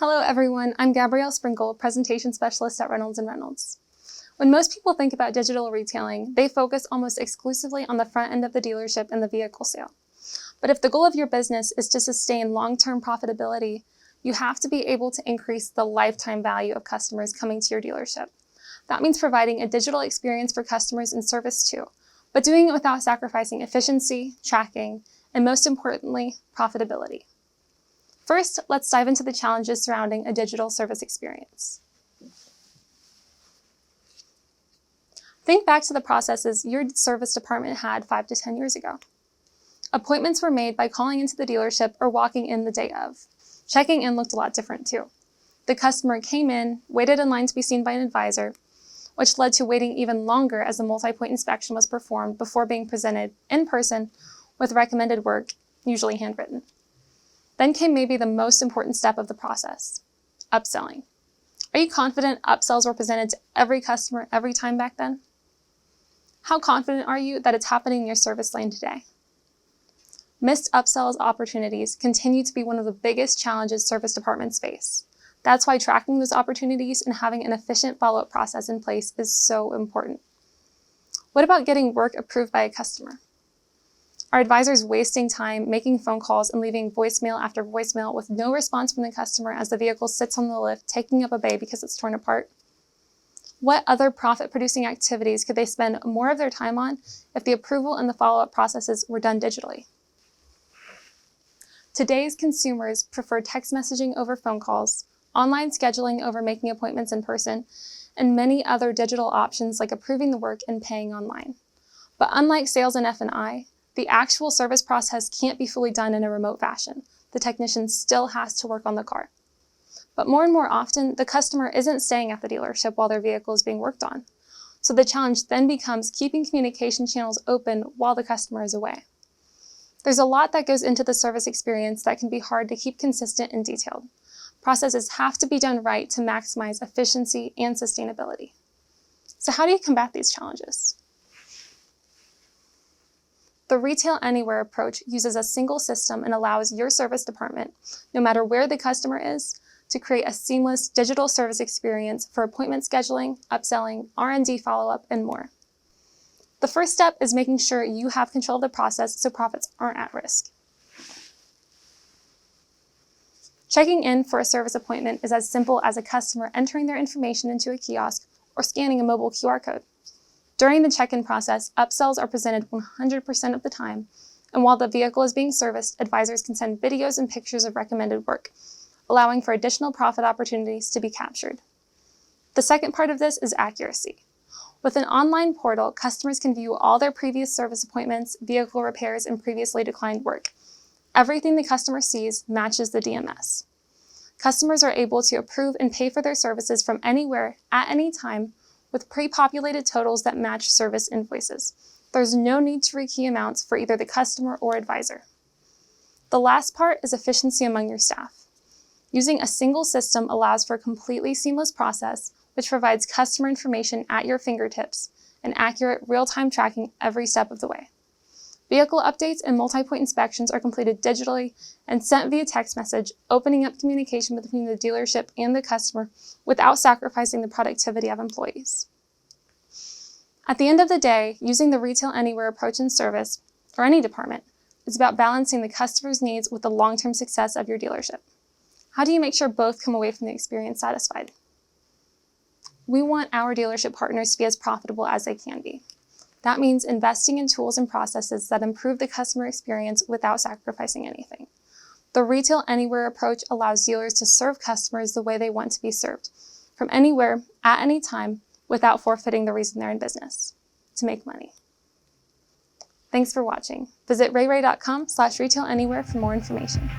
Hello everyone, I'm Gabrielle Sprinkle, Presentation Specialist at Reynolds & Reynolds. When most people think about digital retailing, they focus almost exclusively on the front end of the dealership and the vehicle sale. But if the goal of your business is to sustain long-term profitability, you have to be able to increase the lifetime value of customers coming to your dealership. That means providing a digital experience for customers and service too, but doing it without sacrificing efficiency, tracking, and most importantly, profitability. First, let's dive into the challenges surrounding a digital service experience. Think back to the processes your service department had 5 to 10 years ago. Appointments were made by calling into the dealership or walking in the day of. Checking in looked a lot different too. The customer came in, waited in line to be seen by an advisor, which led to waiting even longer as the multi-point inspection was performed before being presented in person with recommended work, usually handwritten. Then came maybe the most important step of the process, upselling. Are you confident upsells were presented to every customer every time back then? How confident are you that it's happening in your service lane today? Missed upsells opportunities continue to be one of the biggest challenges service departments face. That's why tracking those opportunities and having an efficient follow-up process in place is so important. What about getting work approved by a customer? Are advisors wasting time making phone calls and leaving voicemail after voicemail with no response from the customer as the vehicle sits on the lift taking up a bay because it's torn apart? What other profit-producing activities could they spend more of their time on if the approval and the follow-up processes were done digitally? Today's consumers prefer text messaging over phone calls, online scheduling over making appointments in person, and many other digital options like approving the work and paying online. But unlike sales and F&I, the actual service process can't be fully done in a remote fashion. The technician still has to work on the car. But more and more often, the customer isn't staying at the dealership while their vehicle is being worked on. So the challenge then becomes keeping communication channels open while the customer is away. There's a lot that goes into the service experience that can be hard to keep consistent and detailed. Processes have to be done right to maximize efficiency and sustainability. So how do you combat these challenges? The Retail Anywhere approach uses a single system and allows your service department, no matter where the customer is, to create a seamless digital service experience for appointment scheduling, upselling, R&D follow-up, and more. The first step is making sure you have control of the process so profits aren't at risk. Checking in for a service appointment is as simple as a customer entering their information into a kiosk or scanning a mobile QR code. During the check-in process, upsells are presented 100% of the time, and while the vehicle is being serviced, advisors can send videos and pictures of recommended work, allowing for additional profit opportunities to be captured. The second part of this is accuracy. With an online portal, customers can view all their previous service appointments, vehicle repairs, and previously declined work. Everything the customer sees matches the DMS. Customers are able to approve and pay for their services from anywhere, at any time, with pre-populated totals that match service invoices. There's no need to rekey amounts for either the customer or advisor. The last part is efficiency among your staff. Using a single system allows for a completely seamless process, which provides customer information at your fingertips and accurate real-time tracking every step of the way. Vehicle updates and multi-point inspections are completed digitally and sent via text message, opening up communication between the dealership and the customer without sacrificing the productivity of employees. At the end of the day, using the Retail Anywhere approach in service, or any department, is about balancing the customer's needs with the long-term success of your dealership. How do you make sure both come away from the experience satisfied? We want our dealership partners to be as profitable as they can be. That means investing in tools and processes that improve the customer experience without sacrificing anything. The Retail Anywhere approach allows dealers to serve customers the way they want to be served, from anywhere, at any time, without forfeiting the reason they're in business, to make money. Thanks for watching. Visit rayray.com/retailanywhere for more information.